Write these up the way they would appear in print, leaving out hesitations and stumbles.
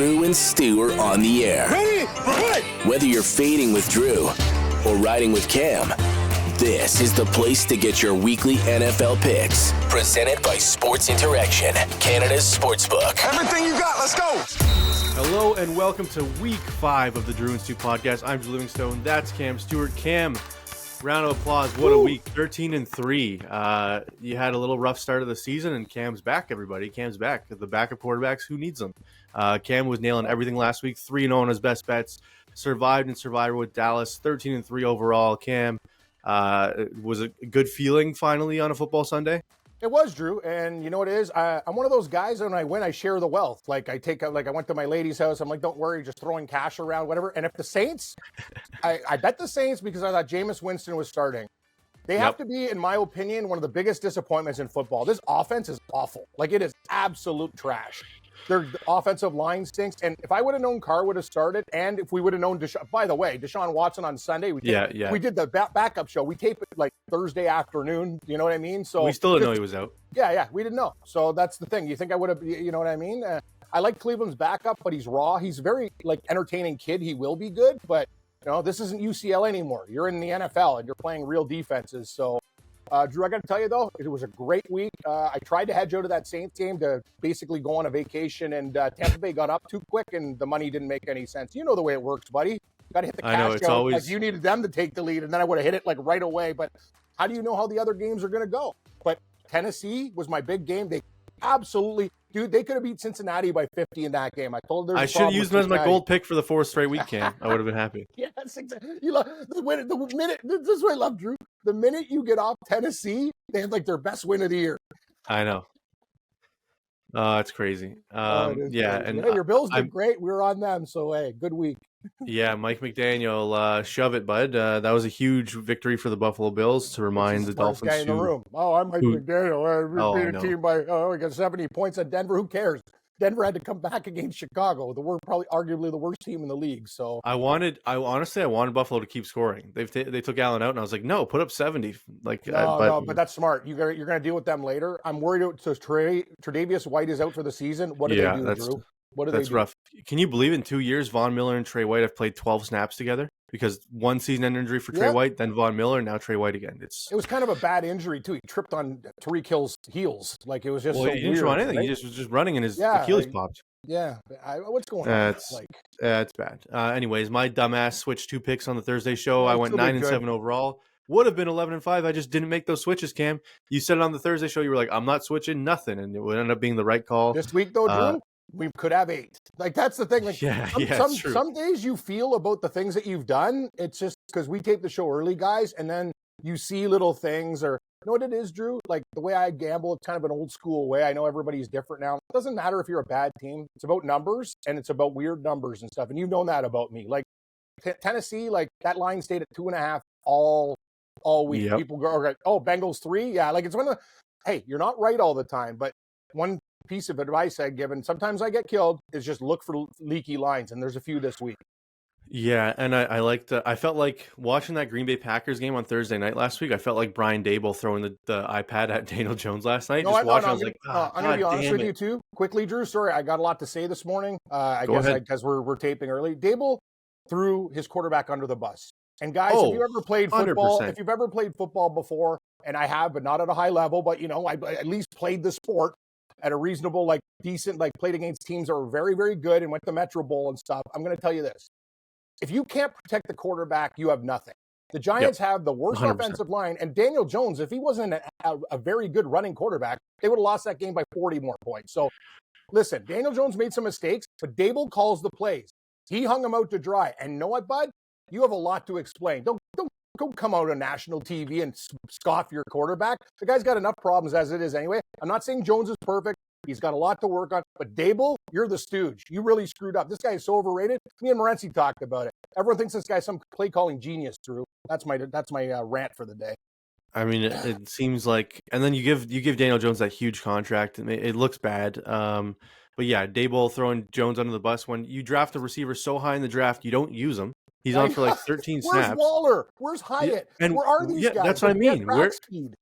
Drew and Stu are on the air. Ready? Right. Whether you're fading with Drew or riding with Cam, this is the place to get your weekly NFL picks. Presented by Sports Interaction, Canada's sportsbook. Everything you got, let's go. Hello and welcome to week 5 of the Drew and Stu podcast. I'm Drew Livingstone. That's Cam Stewart. Cam, round of applause. What a week. 13-3. You had a little rough start of the season, and Cam's back, everybody. Cam's back. The backup quarterbacks, who needs them? Cam was nailing everything last week. 3-0 on his best bets. Survived in Survivor with Dallas. 13-3 overall. Cam, was a good feeling finally on a football Sunday? It was, Drew, and you know what it is? I'm one of those guys, when I win, I share the wealth. Like, I went to my lady's house. I'm like, don't worry, just throwing cash around, whatever. And if the Saints, I bet the Saints because I thought Jameis Winston was starting. They have to be, in my opinion, one of the biggest disappointments in football. This offense is awful. Like, it is absolute trash. Their offensive line stinks. And if I would have known Carr would have started, and if we would have known by the way, Deshaun Watson on Sunday, we did the backup show. We taped it like Thursday afternoon. You know what I mean? So we still didn't know he was out. Yeah, we didn't know. So that's the thing. You think I would have, you know what I mean? I like Cleveland's backup, but he's raw. He's a very entertaining kid. He will be good, but this isn't UCLA anymore. You're in the NFL and you're playing real defenses. So Drew, I got to tell you, though, it was a great week. I tried to hedge out of that Saints game to basically go on a vacation, and Tampa Bay got up too quick, and the money didn't make any sense. You know the way it works, buddy. Got to hit the cash out. Like, you needed them to take the lead, and then I would have hit it right away. But how do you know how the other games are going to go? But Tennessee was my big game. They absolutely, dude, they could have beat Cincinnati by 50 in that game. I told them I should have used them as my gold pick for the 4th straight week, Cam. I would have been happy. Yes, exactly. You love the minute. This is what I love, Drew. The minute you get off Tennessee, they have their best win of the year. I know. It's crazy. Crazy. And your Bills did great. We were on them, so hey, good week. Yeah, Mike McDaniel, shove it, bud. That was a huge victory for the Buffalo Bills to remind the Dolphins. Guy in the room. Oh, I'm Mike McDaniel. We beat a team by we got 70 points at Denver. Who cares? Denver had to come back against Chicago. Probably arguably the worst team in the league. So I honestly wanted Buffalo to keep scoring. They took Allen out, and I was like, no, put up 70. But that's smart. You're going to deal with them later. I'm worried. So Tre'Davious White is out for the season. What do they do, Drew? That's rough. Can you believe in 2 years, Von Miller and Trey White have played 12 snaps together? Because one season-end injury for Trey White, then Von Miller, now Trey White again. It was kind of a bad injury, too. He tripped on Tyreek Hill's heels. Like, it was just so weird. He didn't try anything. Right? He was just running, and his Achilles popped. Yeah. What's going on? It's bad. Anyways, my dumbass switched 2 picks on the Thursday show. I went 9-7 overall. Would have been 11-5. I just didn't make those switches, Cam. You said it on the Thursday show. You were like, I'm not switching nothing, and it would end up being the right call. This week, though, Drew, we could have 8. Like, that's the thing. Like, some days you feel about the things that you've done. It's just because we tape the show early, guys, and then you see little things. Or you know what it is, Drew? Like, the way I gamble, it's kind of an old school way. I know everybody's different now. It doesn't matter if you're a bad team. It's about numbers, and it's about weird numbers and stuff. And you've known that about me. Like, Tennessee, like, that line stayed at 2.5 all week. Yep. People go, Bengals 3? Yeah, like, it's one of the, hey, you're not right all the time, but one piece of advice I've given, sometimes I get killed, is just look for leaky lines, and there's a few this week. Yeah, and I felt like watching that Green Bay Packers game on Thursday night last week. I felt like Brian Dable throwing the iPad at Daniel Jones last night. I'm going to be honest with you too. Quickly, Drew, sorry, I got a lot to say this morning. I guess because we're taping early. Dable threw his quarterback under the bus. And guys, if you ever played football, 100%. If you've ever played football before, and I have, but not at a high level, but I at least played the sport at a reasonable, decent, played against teams that were very, very good and went to Metro Bowl and stuff. I'm going to tell you this. If you can't protect the quarterback, you have nothing. The Giants have the worst 100%. Offensive line, and Daniel Jones, if he wasn't a very good running quarterback, they would have lost that game by 40 more points. So, listen, Daniel Jones made some mistakes, but Dable calls the plays. He hung him out to dry. And you know what, bud? You have a lot to explain. Don't come out on national TV and scoff your quarterback. The guy's got enough problems as it is anyway. I'm not saying Jones is perfect. He's got a lot to work on. But Dable, you're the stooge. You really screwed up. This guy is so overrated. Me and Morency talked about it. Everyone thinks this guy's some play-calling genius, Drew. That's my rant for the day. I mean, it seems like, and then you give Daniel Jones that huge contract. It looks bad. But yeah, Dable throwing Jones under the bus. When you draft a receiver so high in the draft, you don't use him. He's on for 13 snaps. Where's Waller? Where's Hyatt? And where are these guys? That's what I mean. Speed.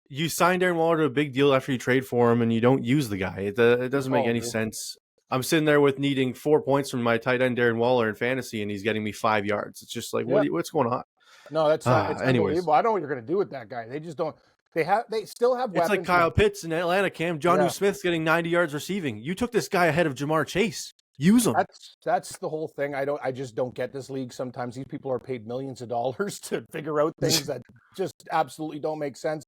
You signed Darren Waller to a big deal after you trade for him, and you don't use the guy. It doesn't make any sense. I'm sitting there with needing 4 points from my tight end Darren Waller in fantasy, and he's getting me 5 yards. It's just like, what's going on? No, that's it's unbelievable. I don't know what you're going to do with that guy. They just don't. They still have weapons. It's like Kyle Pitts in Atlanta, Cam. Jonnu Smith's getting 90 yards receiving. You took this guy ahead of Jamar Chase. Use them. That's the whole thing. I just don't get this league. Sometimes these people are paid millions of dollars to figure out things that just absolutely don't make sense.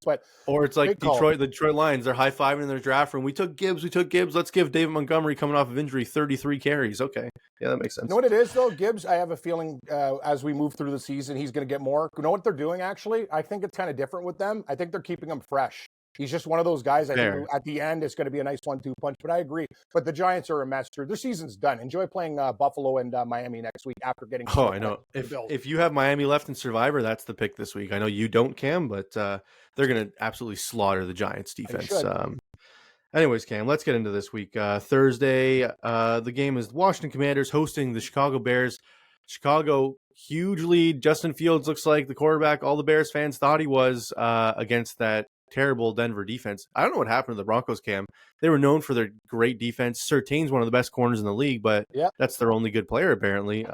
Or it's like the Detroit Lions. They're high-fiving in their draft room. We took Gibbs. Let's give David Montgomery, coming off of injury, 33 carries. Okay. Yeah, that makes sense. You know what it is, though? Gibbs, I have a feeling as we move through the season, he's going to get more. You know what they're doing, actually? I think it's kind of different with them. I think they're keeping him fresh. He's just one of those guys. I think at the end, it's going to be a nice 1-2 punch. But I agree. But the Giants are a mess. Their season's done. Enjoy playing Buffalo and Miami next week after getting. Oh, I know. If you have Miami left in Survivor, that's the pick this week. I know you don't, Cam, but they're going to absolutely slaughter the Giants defense. Anyways, Cam, let's get into this week. Thursday, the game is Washington Commanders hosting the Chicago Bears. Chicago, huge lead. Justin Fields looks like the quarterback all the Bears fans thought he was against that terrible Denver defense. I don't know what happened to the Broncos, Cam. They were known for their great defense. Surtain's one of the best corners in the league, but that's their only good player, apparently.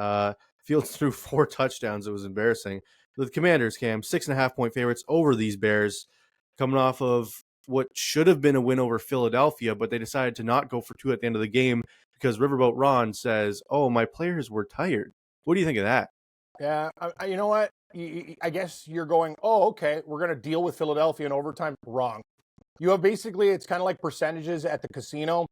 Fields threw 4 touchdowns. It was embarrassing. The Commanders, Cam, 6.5-point favorites over these Bears, coming off of what should have been a win over Philadelphia, but they decided to not go for 2 at the end of the game because Riverboat Ron says, my players were tired. What do you think of that? Yeah, you know what? I guess you're going, okay, we're going to deal with Philadelphia in overtime. Wrong. You have basically, it's kind of like percentages at the casino.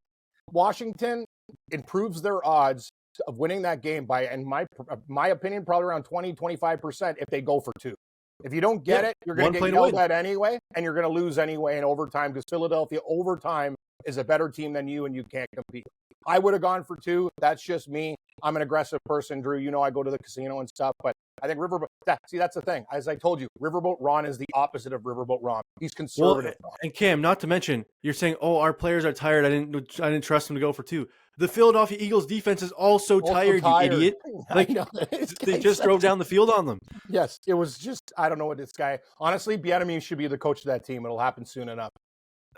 Washington improves their odds of winning that game by, in my opinion, probably around 20-25% if they go for 2. If you don't get it, you're going to get yelled at anyway, and you're going to lose anyway in overtime because Philadelphia overtime is a better team than you, and you can't compete. I would have gone for 2. That's just me. I'm an aggressive person, Drew. You know I go to the casino and stuff, but I think Riverboat. That's the thing. As I told you, Riverboat Ron is the opposite of Riverboat Ron. He's conservative. Well, and Cam, not to mention, you're saying, our players are tired. I didn't trust them to go for 2. The Philadelphia Eagles defense is also tired, you idiot. Like, they just drove down the field on them. Yes, it was just, I don't know what this guy. Honestly, Bieniemy should be the coach of that team. It'll happen soon enough.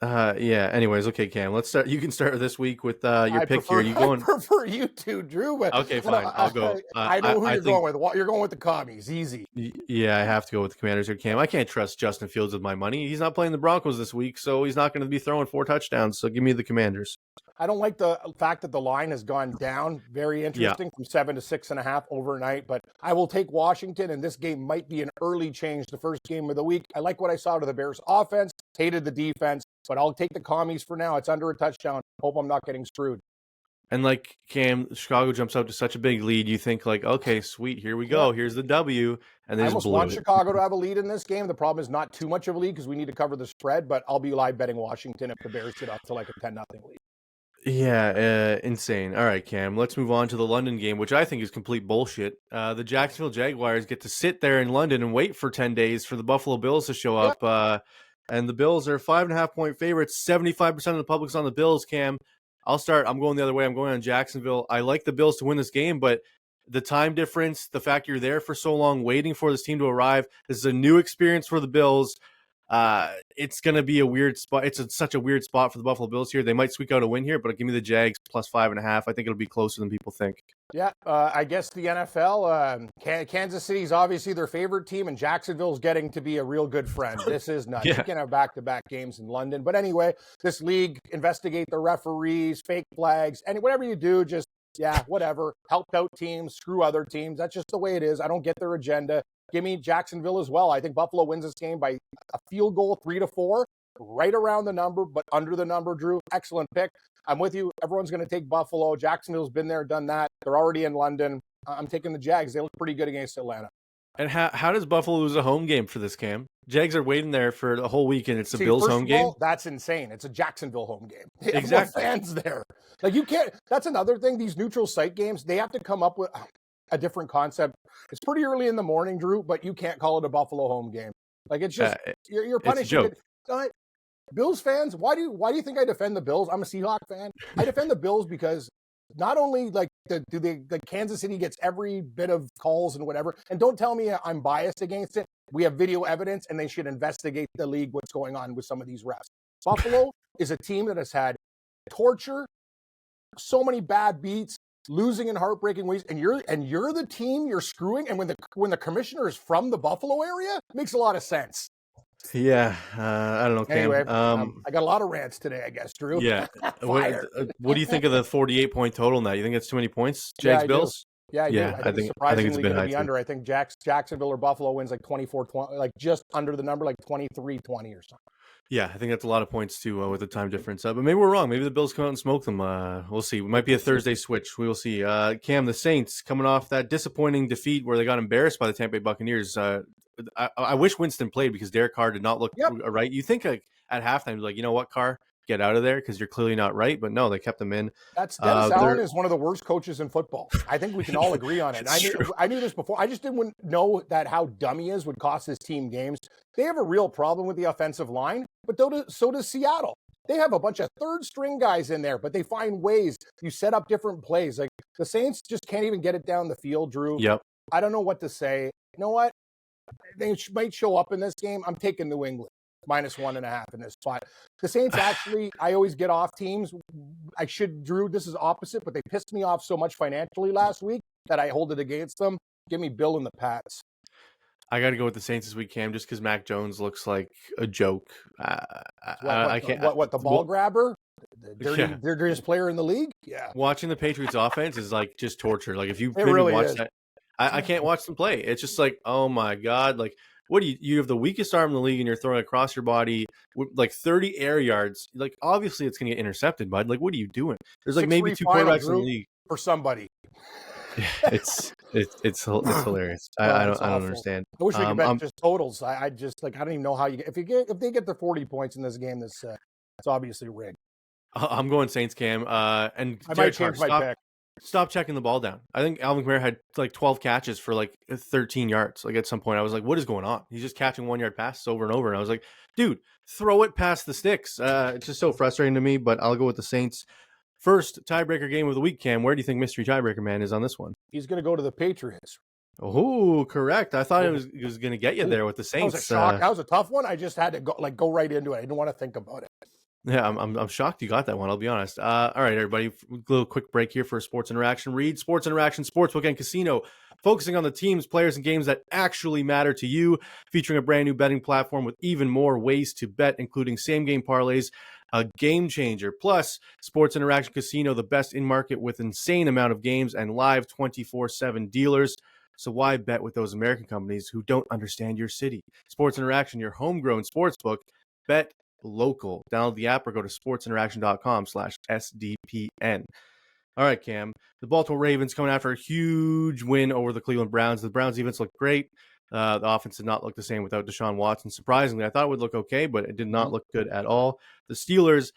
Anyways, okay, Cam, let's start. You can start this week with your pick here. You going? I prefer you two, Drew. But okay, fine. I'll go. I know who you're going with. You're going with the Commies. Easy. Yeah, I have to go with the Commanders here, Cam. I can't trust Justin Fields with my money. He's not playing the Broncos this week, so he's not going to be throwing 4 touchdowns. So give me the Commanders. I don't like the fact that the line has gone down. Very interesting from 7 to 6.5 overnight. But I will take Washington, and this game might be an early change. The first game of the week. I like what I saw to the Bears offense. Hated the defense, but I'll take the Commies for now. It's under a touchdown. Hope I'm not getting screwed. And like Cam, Chicago jumps up to such a big lead. You think like, okay, sweet, here we go. Here's the W, and they I just almost want Chicago to have a lead in this game. The problem is not too much of a lead because we need to cover the spread. But I'll be live betting Washington if the Bears get up to like a 10-0 lead. Yeah, insane. All right, Cam, let's move on to the London game, which I think is complete bullshit. The Jacksonville Jaguars get to sit there in London and wait for 10 days for the Buffalo Bills to show up. And the Bills are 5.5-point favorites. 75% of the public's on the Bills, Cam. I'll start. I'm going the other way. I'm going on Jacksonville. I like the Bills to win this game, but the time difference, the fact you're there for so long waiting for this team to arrive, this is a new experience for the Bills. It's going to be a weird spot. It's such a weird spot for the Buffalo Bills here. They might squeak out a win here, but give me the Jags plus 5.5. I think it'll be closer than people think. Yeah, I guess the NFL, Kansas City's obviously their favorite team, and Jacksonville's getting to be a real good friend. This is nuts. You can have back-to-back games in London. But anyway, this league, investigate the referees, fake flags, and whatever you do, just, whatever. Help out teams, screw other teams. That's just the way it is. I don't get their agenda. Give me Jacksonville as well. I think Buffalo wins this game by a field goal, 3-4, right around the number, but under the number, Drew. Excellent pick. I'm with you. Everyone's going to take Buffalo. Jacksonville's been there, done that. They're already in London. I'm taking the Jags. They look pretty good against Atlanta. And how does Buffalo lose a home game for this, Cam? Jags are waiting there for the whole weekend. It's a Bills home game. That's insane. It's a Jacksonville home game. Exactly. Fans there. Like you can't. That's another thing. These neutral site games, they have to come up with a different concept. It's pretty early in the morning, Drew, but you can't call it a Buffalo home game. Like it's just you're punishing it. Bills fans, why do you think I defend the Bills? I'm a Seahawk fan. I defend the Bills because not only Kansas City gets every bit of calls and whatever, and don't tell me I'm biased against it. We have video evidence, and they should investigate the league what's going on with some of these refs. Buffalo is a team that has had torture, so many bad beats, losing in heartbreaking ways, and you're the team you're screwing. And when the commissioner is from the Buffalo area, it makes a lot of sense. Yeah, I don't know, Cam. Anyway, I got a lot of rants today, I guess, Drew. Yeah. What do you think of the 48-point total now? You think it's too many points, Jags Bills? Yeah, I think surprisingly it's been going to be high under. I think Jacksonville or Buffalo wins like 24-20, like just under the number, like 23-20 or something. Yeah, I think that's a lot of points too with the time difference. But maybe we're wrong. Maybe the Bills come out and smoke them. We'll see. It might be a Thursday switch. We will see. Cam, the Saints coming off that disappointing defeat where they got embarrassed by the Tampa Bay Buccaneers. I wish Winston played because Derek Carr did not look right. You think at halftime, like, you know what, Carr, get out of there because you're clearly not right. But no, they kept him in. Dennis Allen is one of the worst coaches in football. I think we can all agree on it. I knew this before. I just didn't know that how dumb he is would cost his team games. They have a real problem with the offensive line, but so does Seattle. They have a bunch of third-string guys in there, but they find ways. You set up different plays. Like the Saints just can't even get it down the field, Drew. Yep. I don't know what to say. You know what? They might show up in this game. I'm taking New England -1.5 in this spot. The Saints actually, I always get off teams. Drew, this is opposite, but they pissed me off so much financially last week that I hold it against them. Give me Bill and the Pats. I got to go with the Saints this week, Cam, just because Mac Jones looks like a joke. I can't. What the ball grabber? The dirtiest player in the league? Yeah. Watching the Patriots offense is like just torture. Like if you really watch that, I can't watch them play. It's just like, oh my God. Like, what do you have the weakest arm in the league and you're throwing across your body with like 30 air yards. Like, obviously it's going to get intercepted, bud. Like, what are you doing? There's like maybe 2 quarterbacks in the league. For somebody. It's hilarious. I don't understand. I wish we could bet just totals. I don't even know how if they get the 40 points in this game, it's obviously rigged. I'm going Saints, Cam. And I might change my pick. Stop checking the ball down. I think Alvin Kamara had like 12 catches for like 13 yards. Like at some point I was like, what is going on? He's just catching 1-yard passes over and over. And I was like, dude, throw it past the sticks. It's just so frustrating to me, but I'll go with the Saints. First tiebreaker game of the week, Cam. Where do you think Mystery Tiebreaker Man is on this one? He's going to go to the Patriots. Oh, correct. I thought it was going to get you there with the Saints. That was a shock. That was a tough one. I just had to go right into it. I didn't want to think about it. Yeah, I'm shocked you got that one. I'll be honest. All right, everybody, a little quick break here for Sports Interaction. Read Sports Interaction Sportsbook and Casino, focusing on the teams, players, and games that actually matter to you, featuring a brand new betting platform with even more ways to bet, including same-game parlays, a game changer. Plus, Sports Interaction Casino, the best in market with insane amount of games and live 24/7 dealers. So why bet with those American companies who don't understand your city? Sports Interaction, your homegrown sportsbook. Bet local. Download the app or go to sportsinteraction.com/SDPN. All right, Cam. The Baltimore Ravens coming after a huge win over the Cleveland Browns. The Browns defense looked great. The offense did not look the same without Deshaun Watson. Surprisingly, I thought it would look okay, but it did not look good at all. The Steelers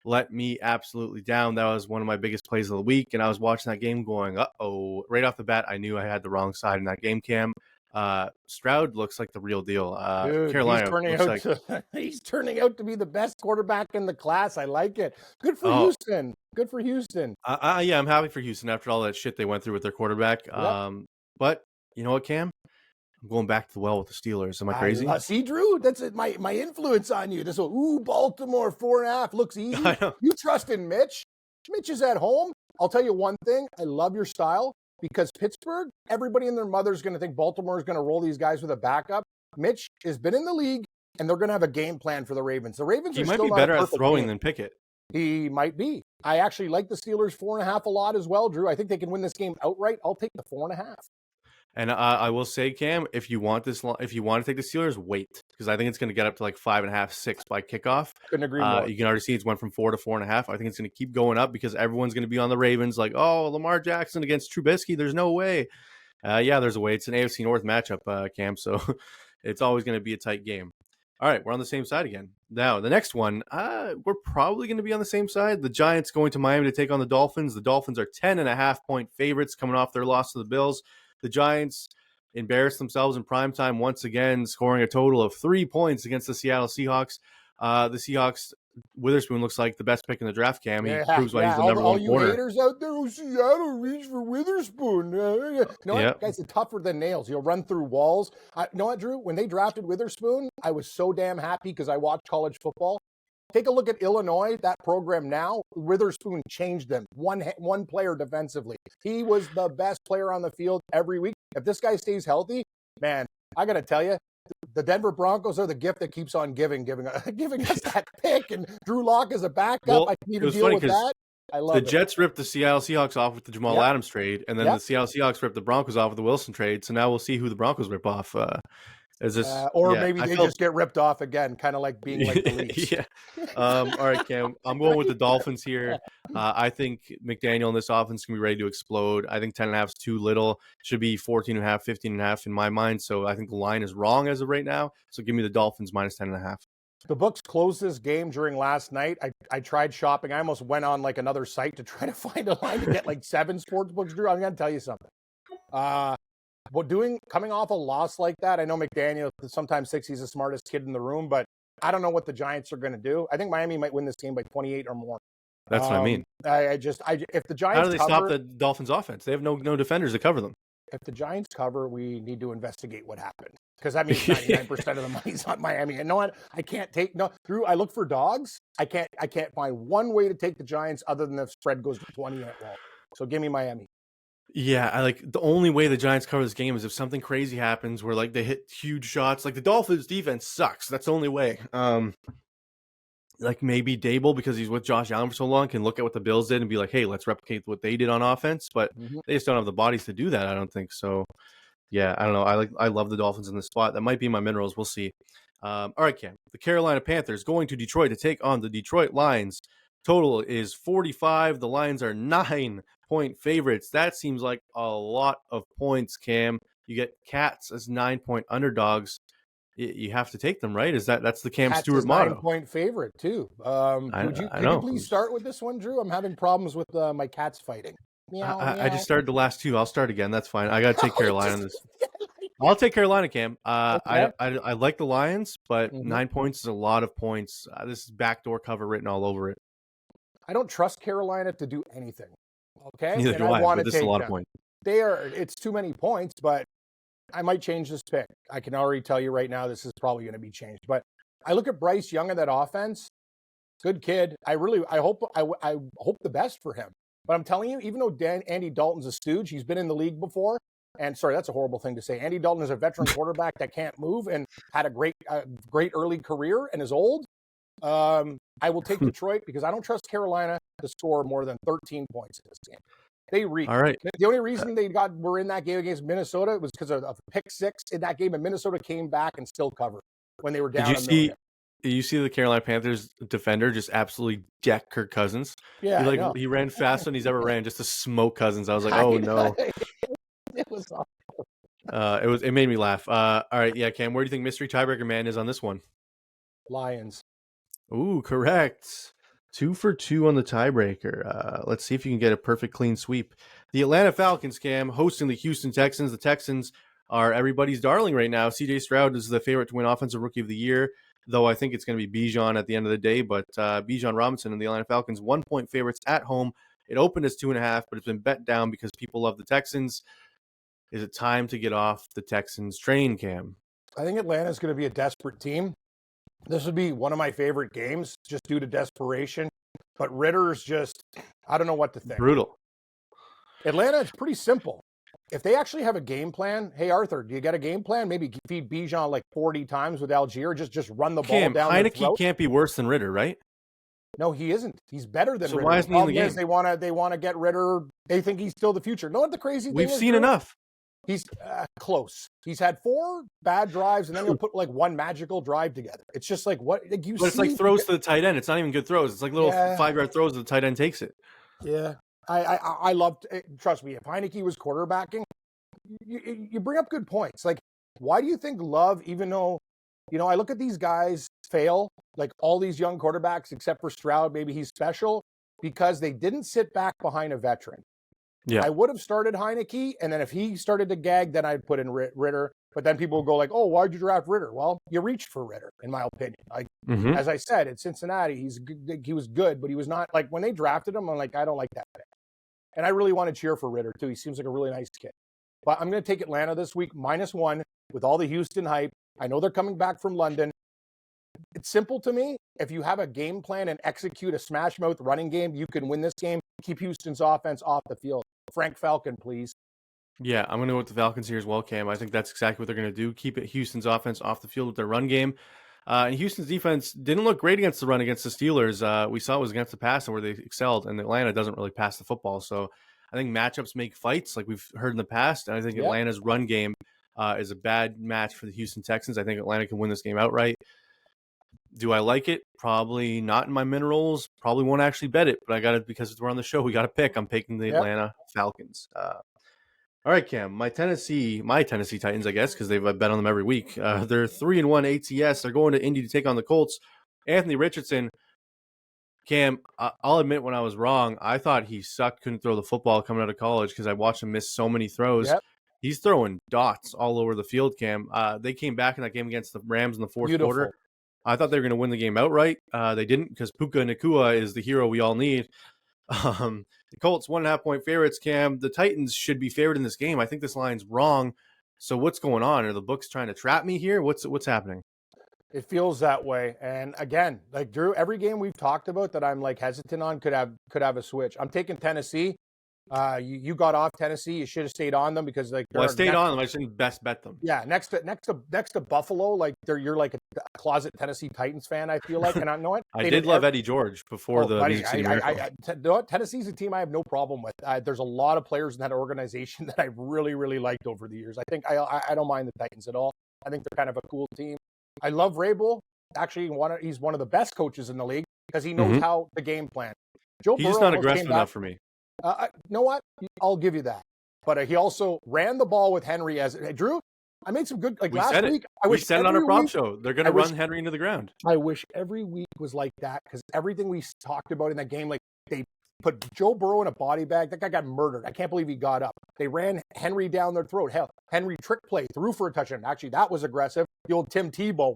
let me absolutely down. That was one of my biggest plays of the week, and I was watching that game going, uh-oh. Right off the bat, I knew I had the wrong side in that game, Cam. Stroud looks like the real deal. Dude, Carolina he's turning out to be the best quarterback in the class. I like it. Good for Houston. Good for Houston. Yeah, I'm happy for Houston after all that shit they went through with their quarterback. Yep. But you know what, Cam? I'm going back to the well with the Steelers. Am I crazy? See, Drew, that's my influence on you. This one, Baltimore 4.5 looks easy. You trust in Mitch. Mitch is at home. I'll tell you one thing. I love your style. Because Pittsburgh, everybody and their mother is going to think Baltimore is going to roll these guys with a backup. Mitch has been in the league, and they're going to have a game plan for the Ravens. The Ravens might be better at throwing than Pickett. He might be. I actually like the Steelers 4.5 a lot as well, Drew. I think they can win this game outright. I'll take the 4.5. And I will say, Cam, if you want to take the Steelers, wait, because I think it's going to get up to like 5.5, 6 by kickoff. Couldn't agree more. You can already see it's went from 4 to 4.5. I think it's going to keep going up because everyone's going to be on the Ravens, like, oh, Lamar Jackson against Trubisky. There's no way. Yeah, there's a way. It's an AFC North matchup, Cam. So it's always going to be a tight game. All right, we're on the same side again. Now, the next one, we're probably going to be on the same side. The Giants going to Miami to take on the Dolphins. The Dolphins are 10.5-point favorites coming off their loss to the Bills. The Giants embarrassed themselves in primetime once again, scoring a total of 3 points against the Seattle Seahawks. The Seahawks, Witherspoon looks like the best pick in the draft, Cam. He proves why he's the number one corner. All you haters out there, Seattle reach for Witherspoon. You know what? Guys are tougher than nails. He'll run through walls. You know what, Drew? When they drafted Witherspoon, I was so damn happy because I watched college football. Take a look at Illinois, that program now. Witherspoon changed them. One player defensively. He was the best player on the field every week. If this guy stays healthy, man, I got to tell you, the Denver Broncos are the gift that keeps on giving us that pick. And Drew Lock is a backup. Well, I need to deal with that. I love the Jets ripped the Seattle Seahawks off with the Jamal Adams trade, and then the Seattle Seahawks ripped the Broncos off with the Wilson trade. So now we'll see who the Broncos rip off. Maybe they just get ripped off again, kind of like being like the Leafs. All right, Cam. I'm going with the Dolphins here. I think McDaniel in this offense can be ready to explode. I think 10.5 is too little. It should be 14.5, 15.5 in my mind. So I think the line is wrong as of right now. So give me the Dolphins minus 10.5. The books closed this game during last night. I tried shopping. I almost went on like another site to try to find a line to get like 7 sports books, Drew. I'm going to tell you something. Coming off a loss like that, I know McDaniel sometimes thinks he's the smartest kid in the room, but I don't know what the Giants are going to do. I think Miami might win this game by 28 or more. That's what I mean. If the Giants how do they stop the Dolphins offense? They have no defenders to cover them. If the Giants cover, we need to investigate what happened. Because that means 99% of the money's on Miami. And no one, I can't take Drew. I look for dogs. I can't find one way to take the Giants other than the spread goes to 20 at all. So give me Miami. Yeah, I like the only way the Giants cover this game is if something crazy happens where like they hit huge shots. Like the Dolphins defense sucks. That's the only way. Like maybe Dable, because he's with Josh Allen for so long, can look at what the Bills did and be like, hey, let's replicate what they did on offense. But they just don't have the bodies to do that, I don't think. So yeah, I don't know. I love the Dolphins in this spot. That might be my minerals. We'll see. All right, Cam. The Carolina Panthers going to Detroit to take on the Detroit Lions. Total is 45. The Lions are 9-point favorites. That seems like a lot of points, Cam. You get Cats as 9-point underdogs. You have to take them, right? That's the Cam Stewart motto? 9-point favorite too. Could you please start with this one, Drew? I'm having problems with my cats fighting. Meow, meow. I just started the last two. I'll start again. That's fine. I got to take Carolina on this. I'll take Carolina, Cam. Okay. I like the Lions, but 9 points is a lot of points. This is backdoor cover written all over it. I don't trust Carolina to do anything. Okay, neither do I. But this is a lot of points. It's too many points, but I might change this pick. I can already tell you right now, this is probably going to be changed. But I look at Bryce Young and that offense. Good kid. I hope the best for him. But I'm telling you, even though Andy Dalton's a stooge, he's been in the league before. And sorry, that's a horrible thing to say. Andy Dalton is a veteran quarterback that can't move and had a great early career and is old. I will take Detroit because I don't trust Carolina to score more than 13 points in this game. They reach. All right. The only reason were in that game against Minnesota was because of a pick six in that game, and Minnesota came back and still covered when they were down. Did you see the Carolina Panthers defender just absolutely deck Kirk Cousins? Yeah, he ran faster than he's ever ran just to smoke Cousins. I was like, oh no. It was awful. It made me laugh. All right, yeah, Cam, where do you think mystery tiebreaker man is on this one? Lions. Ooh, correct. 2 for 2 on the tiebreaker. Let's see if you can get a perfect clean sweep. The Atlanta Falcons, Cam, hosting the Houston Texans. The Texans are everybody's darling right now. CJ Stroud is the favorite to win Offensive Rookie of the Year, though I think it's going to be Bijan at the end of the day. But Bijan Robinson and the Atlanta Falcons, 1-point favorites at home. It opened as 2.5, but it's been bet down because people love the Texans. Is it time to get off the Texans train, Cam? I think Atlanta's going to be a desperate team. This would be one of my favorite games just due to desperation. But Ritter's just, I don't know what to think. Brutal. Atlanta, it's pretty simple. If they actually have a game plan, hey, Arthur, do you got a game plan? Maybe feed Bijan like 40 times with Algier, just run the ball down their throat. Heineke can't be worse than Ritter, right? No, he isn't. He's better than so Ritter. Why isn't he in the game? They want to get Ritter. They think he's still the future. Know what the crazy thing We've is? seen enough. He's close. He's had 4 bad drives, and then he'll put like one magical drive together. It's just like what like you. But it's like throws to the tight end. It's not even good throws. It's like little 5-yard throws, and the tight end takes it. Yeah, I loved. Trust me, if Heineke was quarterbacking, you bring up good points. Like, why do you think Love, even though, I look at these guys fail, like all these young quarterbacks, except for Stroud, maybe he's special because they didn't sit back behind a veteran. Yeah, I would have started Heineke, and then if he started to gag, then I'd put in Ritter. But then people would go like, "Oh, why'd you draft Ritter?" Well, you reached for Ritter, in my opinion. Like as I said, at Cincinnati, he was good, but he was not like when they drafted him. I'm like, I don't like that pick. And I really want to cheer for Ritter too. He seems like a really nice kid. But I'm going to take Atlanta this week -1 with all the Houston hype. I know they're coming back from London. it's simple to me. If you have a game plan and execute a smash mouth running game, you can win this game. Keep Houston's offense off the field. Frank Falcon, please. Yeah, I'm going to go with the Falcons here as well, Cam. I think that's exactly what they're going to do. Keep Houston's offense off the field with their run game. And Houston's defense didn't look great against the run against the Steelers. We saw it was against the pass and where they excelled, and Atlanta doesn't really pass the football. So I think matchups make fights like we've heard in the past. And I think Atlanta's run game is a bad match for the Houston Texans. I think Atlanta can win this game outright. Do I like it? Probably not in my minerals. Probably won't actually bet it, but I got it because we're on the show. We got to pick. I'm picking the Atlanta Falcons. All right, Cam, my Tennessee Titans, I guess, because I bet on them every week. They're 3-1 ATS. They're going to Indy to take on the Colts. Anthony Richardson, Cam, I'll admit when I was wrong, I thought he sucked, couldn't throw the football coming out of college because I watched him miss so many throws. Yep. He's throwing dots all over the field, Cam. They came back in that game against the Rams in the fourth quarter. I thought they were going to win the game outright. They didn't because Puka Nacua is the hero we all need. The Colts 1.5-point favorites, Cam. The Titans should be favored in this game. I think this line's wrong. So what's going on? Are the books trying to trap me here? What's happening? It feels that way. And again, like Drew, every game we've talked about that I'm like hesitant on could have a switch. I'm taking Tennessee. You got off Tennessee. You should have stayed on them because like I stayed on them. I shouldn't best bet them. Yeah, next to Buffalo, like you're like a closet Tennessee Titans fan. I feel like, and I know what I did love Eddie George before the buddy, Music City Miracle. Tennessee's a team I have no problem with. There's a lot of players in that organization that I've really liked over the years. I think I don't mind the Titans at all. I think they're kind of a cool team. I love Vrabel. Actually, he's one of the best coaches in the league because he knows how the game plan. Joe He's Burrow not aggressive enough for me. You know what? I'll give you that. But he also ran the ball with Henry as Drew. I made some good last week. We said it on our prop show. They're going to run Henry into the ground. I wish every week was like that because everything we talked about in that game, like they put Joe Burrow in a body bag. That guy got murdered. I can't believe he got up. They ran Henry down their throat. Hell, Henry trick play threw for a touchdown. Actually, that was aggressive. The old Tim Tebow,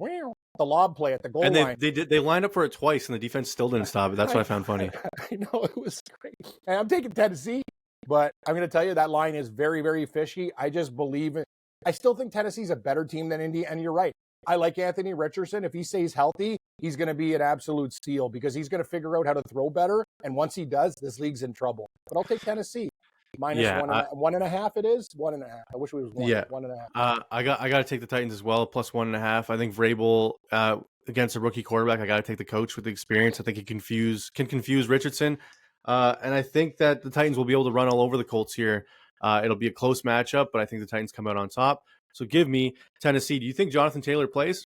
the lob play at the goal line. They lined up for it twice, and the defense still didn't stop it. That's what I found funny. I know, it was great. And I'm taking Tennessee, but I'm going to tell you that line is very fishy. I just believe it. I still think Tennessee's a better team than Indy, and you're right. I like Anthony Richardson. If he stays healthy, he's going to be an absolute steal because he's going to figure out how to throw better. And once he does, this league's in trouble. But I'll take Tennessee. Minus 1.5 it is. 1.5. I wish we was 1. Yeah. 1.5. I got to take the Titans as well, plus 1.5. I think Vrabel against a rookie quarterback, I got to take the coach with the experience. I think he can confuse Richardson. And I think that the Titans will be able to run all over the Colts here. It'll be a close matchup, but I think the Titans come out on top. So give me Tennessee. Do you think Jonathan Taylor plays?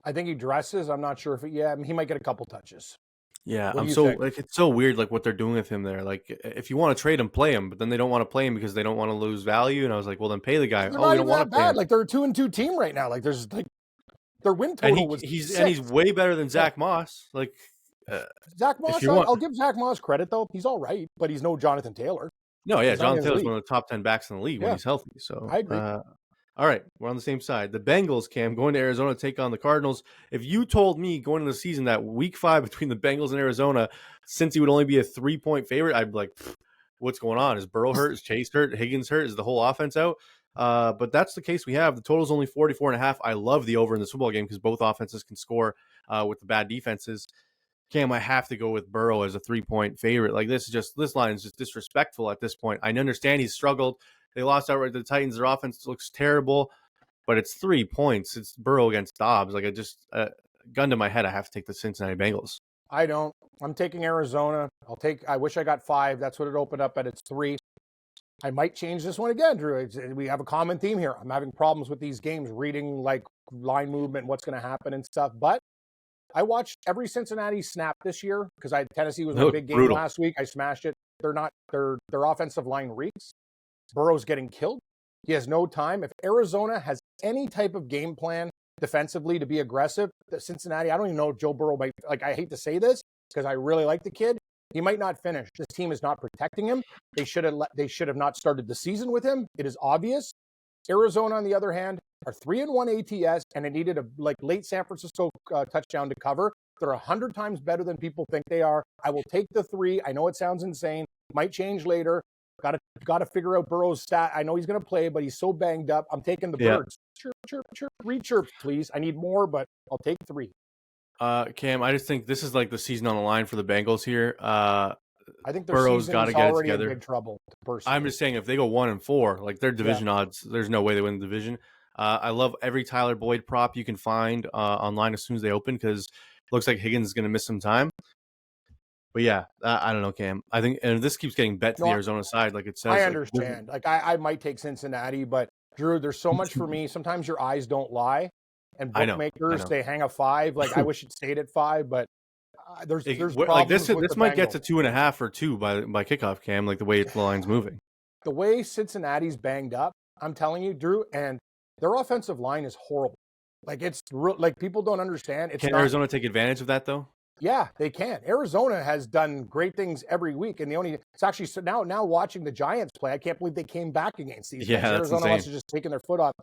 I think he dresses. I'm not sure if he might get a couple touches. Yeah, it's so weird like what they're doing with him there. Like if you want to trade him, play him, but then they don't want to play him because they don't want to lose value. And I was like, well, then pay the guy. They're not even that bad. Like they're a 2-2 team right now. Like there's like their win total he's way better than Zach Moss. Like Zach Moss, I'll give Zach Moss credit though. He's all right, but he's no Jonathan Taylor. No, yeah, Jonathan Taylor's one of the top 10 backs in the league when he's healthy. So I agree. All right, we're on the same side. The Bengals, Cam, going to Arizona to take on the Cardinals. If you told me going into the season that week 5 between the Bengals and Arizona, since he would only be a 3-point favorite, I'd be like, what's going on? Is Burrow hurt? Is Chase hurt? Higgins hurt? Is the whole offense out? But that's the case we have. The total's only 44.5. I love the over in this football game because both offenses can score with the bad defenses. Cam, I have to go with Burrow as a 3-point favorite. Like this line is just disrespectful at this point. I understand he's struggled. They lost outright to the Titans. Their offense looks terrible, but it's 3 points. It's Burrow against Dobbs. Like gun to my head, I have to take the Cincinnati Bengals. I don't. I'm taking Arizona. I wish I got 5. That's what it opened up at. It's 3. I might change this one again, Drew. We have a common theme here. I'm having problems with these games, reading like line movement, what's going to happen and stuff. But I watched every Cincinnati snap this year because Tennessee was my big game last week. I smashed it. Their offensive line reeks. Burrow's getting killed. He has no time. If Arizona has any type of game plan defensively to be aggressive, Cincinnati, I don't even know if Joe Burrow might, I hate to say this because I really like the kid. He might not finish. This team is not protecting him. They should have not started the season with him. It is obvious. Arizona, on the other hand, are 3-1 ATS, and it needed a late San Francisco touchdown to cover. They're 100 times better than people think they are. I will take the 3. I know it sounds insane. Might change later. Got to figure out Burrow's stat. I know he's going to play, but he's so banged up. I'm taking the birds. Chirp, chirp, chirp. Read chirps, please. I need more, but I'll take 3. Cam, I just think this is like the season on the line for the Bengals here. I think Burrow's got to get it together. In big trouble. I'm just saying, if they go 1-4, like their division odds, there's no way they win the division. I love every Tyler Boyd prop you can find online as soon as they open, because it looks like Higgins is going to miss some time. But yeah, I don't know, Cam. I think, and if this keeps getting bet to the Arizona side, like it says. I understand. I might take Cincinnati, but Drew, there's so much for me. Sometimes your eyes don't lie, and bookmakers they hang a 5. Like I wish it stayed at 5, but there's problems like this. With this the might Bengals. Get to 2.5 or 2 by kickoff, Cam. Like the way the line's moving. The way Cincinnati's banged up, I'm telling you, Drew, and their offensive line is horrible. Like it's like people don't understand. Can Arizona take advantage of that though? Yeah, they can. Arizona has done great things every week, and it's actually so now watching the Giants play. I can't believe they came back against these. Yeah, that's Arizona insane. must have just taken their foot off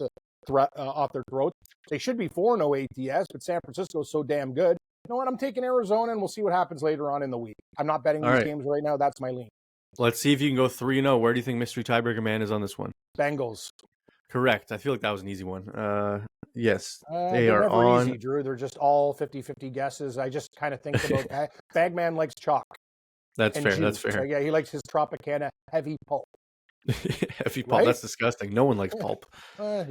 their throat. They should be 4-0 ATS, but San Francisco's so damn good. You know what? I'm taking Arizona, and we'll see what happens later on in the week. I'm not betting these games right now. That's my lean. Let's see if you can go 3-0. Where do you think Mystery Tiebreaker Man is on this one? Bengals. Correct. I feel like that was an easy one. Yes, they are on. Easy, Drew. They're just all 50-50 guesses. I just kind of think about Bagman likes chalk. That's fair. Juice. That's fair. So, yeah, he likes his Tropicana heavy pulp. Heavy pulp. Right? That's disgusting. No one likes pulp. I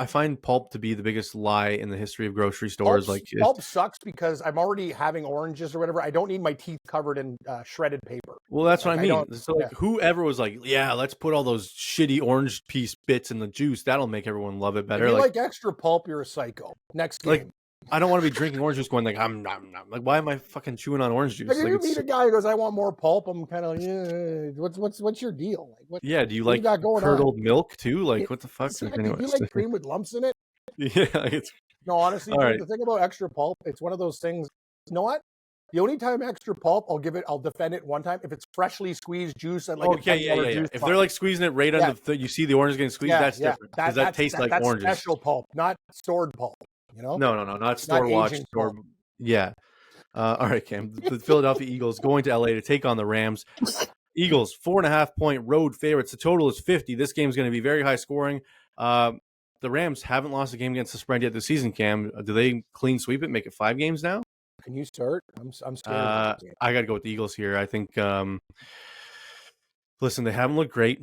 find pulp to be the biggest lie in the history of grocery stores. Pulp sucks because I'm already having oranges or whatever. I don't need my teeth covered in shredded paper. Well, that's what I mean. So whoever was like, yeah, let's put all those shitty orange piece bits in the juice. That'll make everyone love it better. If you like extra pulp, you're a psycho. Next game. I don't want to be drinking orange juice going like, I'm like, why am I fucking chewing on orange juice? If you meet a guy who goes, I want more pulp, I'm kind of like, what's your deal? Like, do you like curdled milk too? Like, what the fuck? Do you like cream with lumps in it? Yeah. No, honestly, the thing about extra pulp, it's one of those things. You know what? The only time extra pulp, I'll defend it one time if it's freshly squeezed juice and like juice. If they're like squeezing it right on you see the orange getting squeezed, that's different because that tastes like oranges. That's special pulp, not stored pulp. You know? No, not store watch. Yeah. All right, Cam. The Philadelphia Eagles going to LA to take on the Rams. Eagles 4.5-point road favorites. The total is 50. This game is going to be very high scoring. The Rams haven't lost a game against the spread yet this season. Cam, do they clean sweep it, make it 5 games now? Can you start? I'm scared. I got to go with the Eagles here. I think. Listen, they haven't looked great.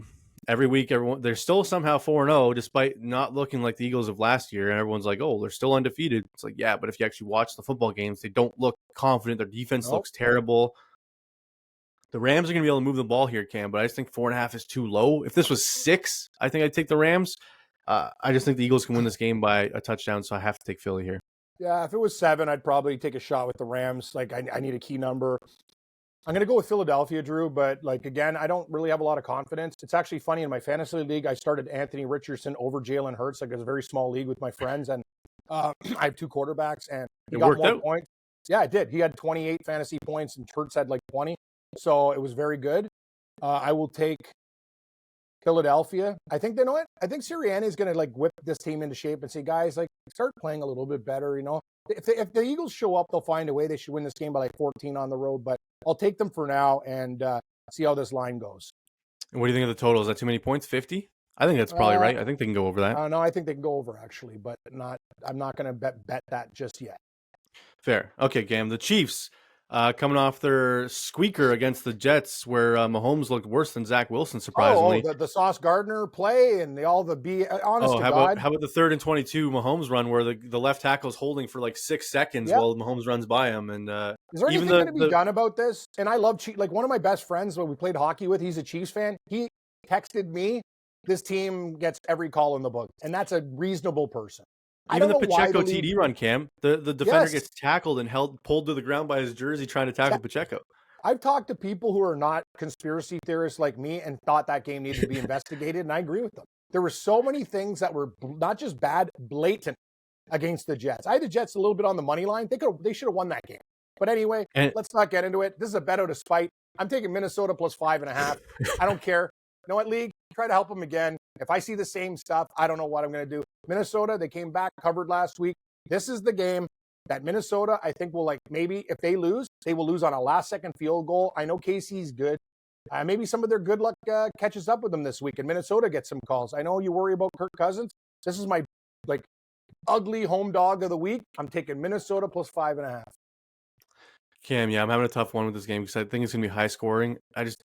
Every week, they're still somehow 4-0, despite not looking like the Eagles of last year. And everyone's like, oh, they're still undefeated. It's like, yeah, but if you actually watch the football games, they don't look confident. Their defense looks terrible. The Rams are going to be able to move the ball here, Cam, but I just think 4.5 is too low. If this was 6, I think I'd take the Rams. I just think the Eagles can win this game by a touchdown, so I have to take Philly here. Yeah, if it was 7, I'd probably take a shot with the Rams. Like, I need a key number. I'm going to go with Philadelphia, Drew, but like, again, I don't really have a lot of confidence. It's actually funny. In my fantasy league, I started Anthony Richardson over Jalen Hurts. Like, it's a very small league with my friends, and I have 2 quarterbacks, and he got more points. Yeah, it did. He had 28 fantasy points, and Hurts had like 20. So it was very good. I will take Philadelphia. I think, you know what? I think Sirianni is going to like whip this team into shape and say, guys, like, start playing a little bit better, you know? If the Eagles show up, they'll find a way. They should win this game by like 14 on the road, but I'll take them for now and see how this line goes. And what do you think of the total? Is that too many points? 50? I think that's probably right. I think they can go over that. No, I think they can go over actually, but I'm not going to bet that just yet. Fair. Okay, Cam. The Chiefs coming off their squeaker against the Jets, where Mahomes looked worse than Zach Wilson, surprisingly. The Sauce Gardner play and honest to God. How about the 3rd and 22 Mahomes run where the left tackle's holding for like 6 seconds while Mahomes runs by him? And is there anything going to be done about this? And I love like one of my best friends when we played hockey with, he's a Chiefs fan. He texted me, this team gets every call in the book, and that's a reasonable person. Even the Pacheco TD run, Cam, the defender gets tackled and pulled to the ground by his jersey trying to tackle Pacheco. I've talked to people who are not conspiracy theorists like me and thought that game needed to be investigated, and I agree with them. There were so many things that were not just bad, blatant against the Jets. I had the Jets a little bit on the money line. They should have won that game. But anyway, let's not get into it. This is a bet out of spite. I'm taking Minnesota plus 5.5. I don't care. You know what, League? Try to help them again. If I see the same stuff, I don't know what I'm going to do. Minnesota, they came back, covered last week. This is the game that Minnesota, I think, will maybe if they lose, they will lose on a last-second field goal. I know KC's good, maybe some of their good luck catches up with them this week, and Minnesota gets some calls. I know you worry about Kirk Cousins. This is my ugly home dog of the week. I'm taking Minnesota plus 5.5. Cam, yeah, I'm having a tough one with this game because I think it's going to be high scoring.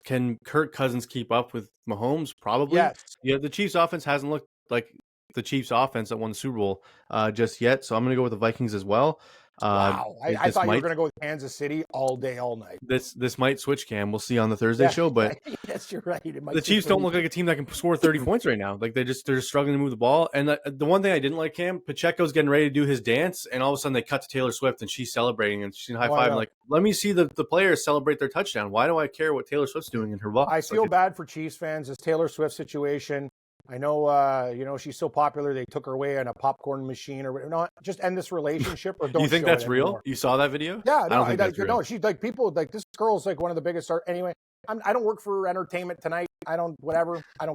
Can Kirk Cousins keep up with Mahomes? Probably. Yes. Yeah, the Chiefs offense hasn't looked like the Chiefs offense that won the Super Bowl just yet. So I'm going to go with the Vikings as well. Wow. I thought you were going to go with Kansas City all day, all night. This might switch, Cam. We'll see on the Thursday show. But yes, you're right. The Chiefs don't look like a team that can score 30 points right now. Like they're just struggling to move the ball. And the one thing I didn't like, Cam, Pacheco's getting ready to do his dance, and all of a sudden they cut to Taylor Swift, and she's celebrating, and she's high fiving. Like, let me see the players celebrate their touchdown. Why do I care what Taylor Swift's doing in her box? I feel bad for Chiefs fans. This Taylor Swift situation. I know, she's so popular. They took her away on a popcorn machine or not. Just end this relationship or don't. You think show that's it real? anymore. You saw that video? Yeah, no, I don't think that's real. She's like people like this girl's like one of the biggest stars. Anyway, I don't work for Entertainment Tonight. I don't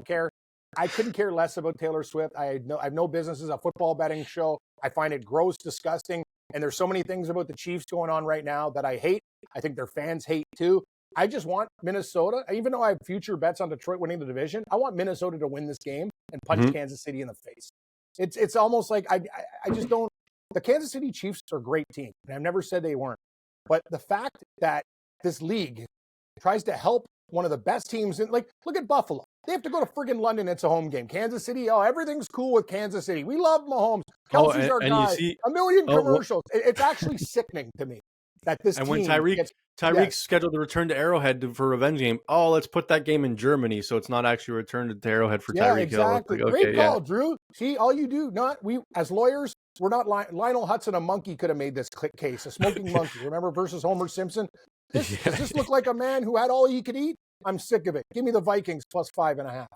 care. I couldn't care less about Taylor Swift. I have no business as a football betting show. I find it gross, disgusting, and there's so many things about the Chiefs going on right now that I hate. I think their fans hate too. I just want Minnesota, even though I have future bets on Detroit winning the division, I want Minnesota to win this game and punch Kansas City in the face. It's almost like I just don't. The Kansas City Chiefs are a great team, and I've never said they weren't. But the fact that this league tries to help one of the best teams, look at Buffalo. They have to go to friggin' London. It's a home game. Kansas City, everything's cool with Kansas City. We love Mahomes. Kelsey's our guy. A million commercials. It's actually sickening to me that this team. And when Tyreek's scheduled to return to Arrowhead for a revenge game. Oh, let's put that game in Germany, so it's not actually returned to Arrowhead for Tyreek Hill. Exactly. Great call, Drew. See, all you do, we as lawyers, we're not Lionel Hudson. A monkey could have made this case. A smoking monkey. Remember versus Homer Simpson? Does this look like a man who had all he could eat? I'm sick of it. Give me the Vikings plus 5.5.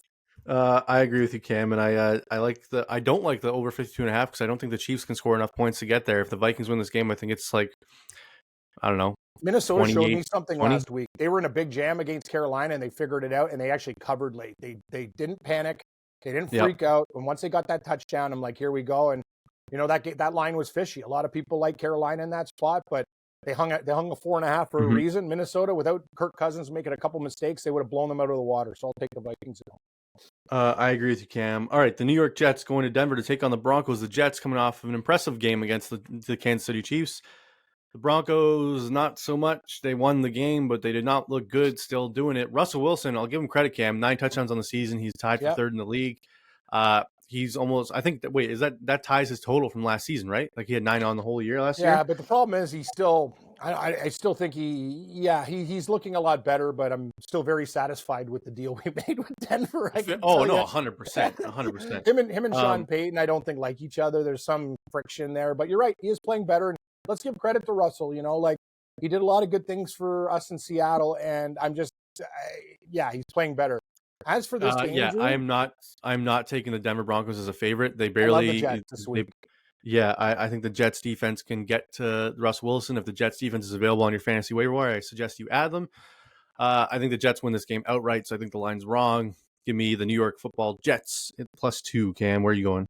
I agree with you, Cam, and I don't like the over 52.5 because I don't think the Chiefs can score enough points to get there. If the Vikings win this game, I think it's like, I don't know. Minnesota showed me something last week. They were in a big jam against Carolina, and they figured it out, and they actually covered late. They didn't panic. They didn't freak out. And once they got that touchdown, I'm like, here we go. And, that line was fishy. A lot of people like Carolina in that spot, but they hung a 4.5 for a reason. Minnesota, without Kirk Cousins making a couple mistakes, they would have blown them out of the water. So I'll take the Vikings at home. I agree with you, Cam. All right, the New York Jets going to Denver to take on the Broncos. The Jets coming off of an impressive game against the Kansas City Chiefs. The Broncos, not so much. They won the game, but they did not look good still doing it. Russell Wilson, I'll give him credit, Cam. 9 touchdowns on the season. He's tied for third in the league. He's almost, I think, is that ties his total from last season, right? Like he had 9 on the whole year last year? Yeah, but the problem is he's still, I still think he's looking a lot better, but I'm still very satisfied with the deal we made with Denver. 100%. 100%. Him and Sean Payton, I don't think like each other. There's some friction there, but you're right. He is playing better. And let's give credit to Russell. He did a lot of good things for us in Seattle, and I'm just, he's playing better. As for this game, Drew, I'm not taking the Denver Broncos as a favorite. They barely. I love the Jets this week. I think the Jets defense can get to Russ Wilson. If the Jets defense is available on your fantasy waiver wire, I suggest you add them. I think the Jets win this game outright, so I think the line's wrong. Give me the New York Football Jets at +2. Cam, where are you going?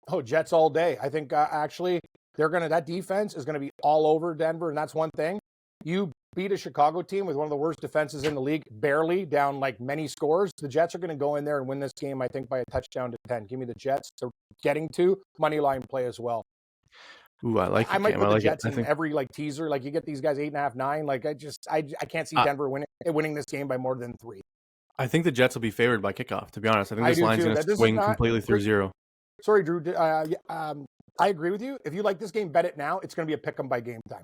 Oh, Jets all day. I think actually that defense is gonna be all over Denver, and that's one thing. You beat a Chicago team with one of the worst defenses in the league, barely down like many scores. The Jets are going to go in there and win this game, I think, by a touchdown to 10. Give me the Jets. So getting to money line play as well. Ooh, I like it. I might put the Jets in every teaser. You get these guys 8.5, 9. I can't see Denver winning this game by more than 3. I think the Jets will be favored by kickoff. To be honest, I think this line's going to swing completely through 0. Sorry, Drew. I agree with you. If you like this game, bet it now. It's going to be a pick 'em by game time.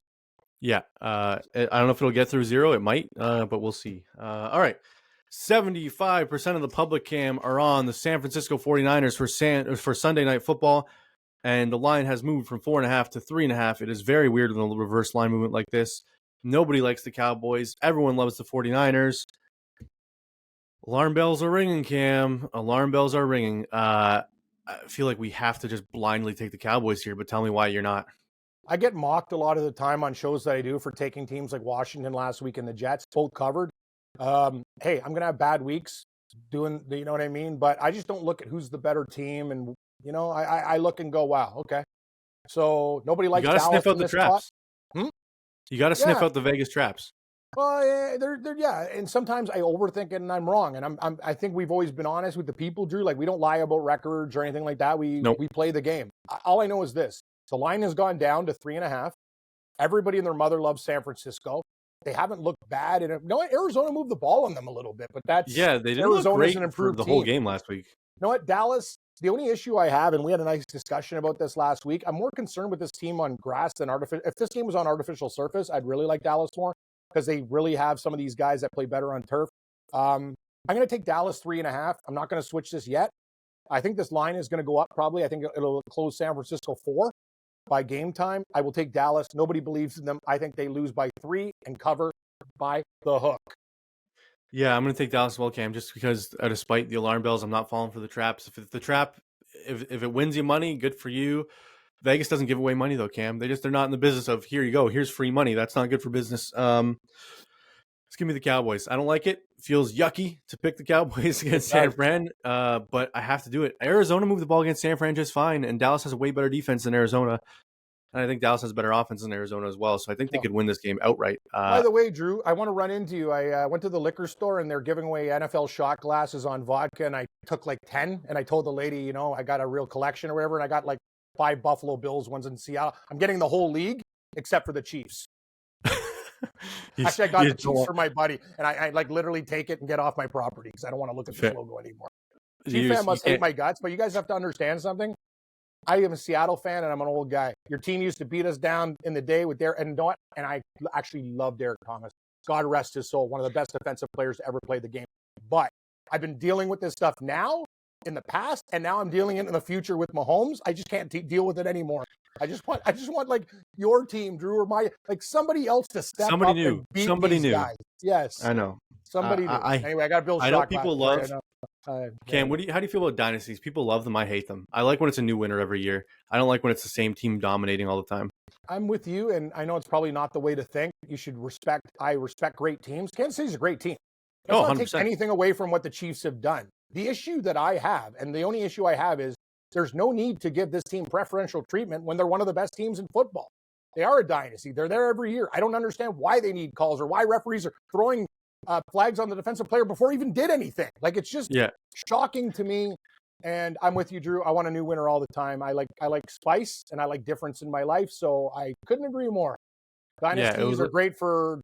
Yeah, I don't know if it'll get through 0. It might, but we'll see. All right, 75% of the public, Cam, are on the San Francisco 49ers for Sunday Night Football, and the line has moved from 4.5 to 3.5. It is very weird with a reverse line movement like this. Nobody likes the Cowboys. Everyone loves the 49ers. Alarm bells are ringing, Cam. Alarm bells are ringing. I feel like we have to just blindly take the Cowboys here, but tell me why you're not. I get mocked a lot of the time on shows that I do for taking teams like Washington last week and the Jets, both covered. Hey, I'm going to have bad weeks doing, you know what I mean? But I just don't look at who's the better team. And, I look and go, wow, okay. So nobody likes Dallas. You got to sniff out the traps. You got to sniff out the Vegas traps. Well, yeah, and sometimes I overthink it and I'm wrong. And I think we've always been honest with the people, Drew. Like we don't lie about records or anything like that. We play the game. All I know is this: the line has gone down to 3.5. Everybody and their mother loves San Francisco. They haven't looked bad. And Arizona moved the ball on them a little bit, but that's they didn't Arizona's look great an improved for the team. whole game last week. You know what, Dallas? The only issue I have, and we had a nice discussion about this last week, I'm more concerned with this team on grass than artificial. If this game was on artificial surface, I'd really like Dallas more because they really have some of these guys that play better on turf. I'm going to take Dallas 3.5. I'm not going to switch this yet. I think this line is going to go up probably. I think it'll close San Francisco 4 by game time. I will take Dallas. Nobody believes in them. I think they lose by 3 and cover by the hook. Yeah, I'm going to take Dallas as well, Cam, just because despite the alarm bells, I'm not falling for the traps. If the trap, if it wins you money, good for you. Vegas doesn't give away money though, Cam. They're not in the business of here you go, here's free money. That's not good for business. Let's give me the Cowboys. I don't like it. Feels yucky to pick the Cowboys against San Fran, but I have to do it. Arizona moved the ball against San Fran just fine, and Dallas has a way better defense than Arizona. And I think Dallas has better offense than Arizona as well. So I think they could win this game outright. By the way, Drew, I want to run into you. I went to the liquor store and they're giving away NFL shot glasses on vodka. And I took like 10 and I told the lady, I got a real collection or whatever. And I got like 5 Buffalo Bills, ones in Seattle. I'm getting the whole league except for the Chiefs. Actually, I got the Chiefs for my buddy. And I like literally take it and get off my property because I don't want to look at this logo anymore. Chief fan must hate my guts, but you guys have to understand something. I am a Seattle fan, and I'm an old guy. Your team used to beat us down in the day with and I actually love Derek Thomas. God rest his soul, one of the best defensive players to ever play the game. But I've been dealing with this stuff now, in the past, and now I'm dealing it in the future with Mahomes. I just can't deal with it anymore. I just want like your team, Drew, or somebody else to step up and beat these guys. Yes, I know. Somebody new. Anyway, I got to build. I know people love. Cam, how do you feel about dynasties? People love them. I hate them. I like when it's a new winner every year. I don't like when it's the same team dominating all the time. I'm with you, and I know it's probably not the way to think. You should respect. I respect great teams. Kansas City's a great team. Let's not 100%. take anything away from what the Chiefs have done. The issue that I have, and the only issue I have, is there's no need to give this team preferential treatment when they're one of the best teams in football. They are a dynasty. They're there every year. I don't understand why they need calls or why referees are throwing flags on the defensive player before he even did anything. Like, it's just shocking to me. And I'm with you, Drew. I want a new winner all the time. I like spice and I like difference in my life. So I couldn't agree more. Dynasties are great for,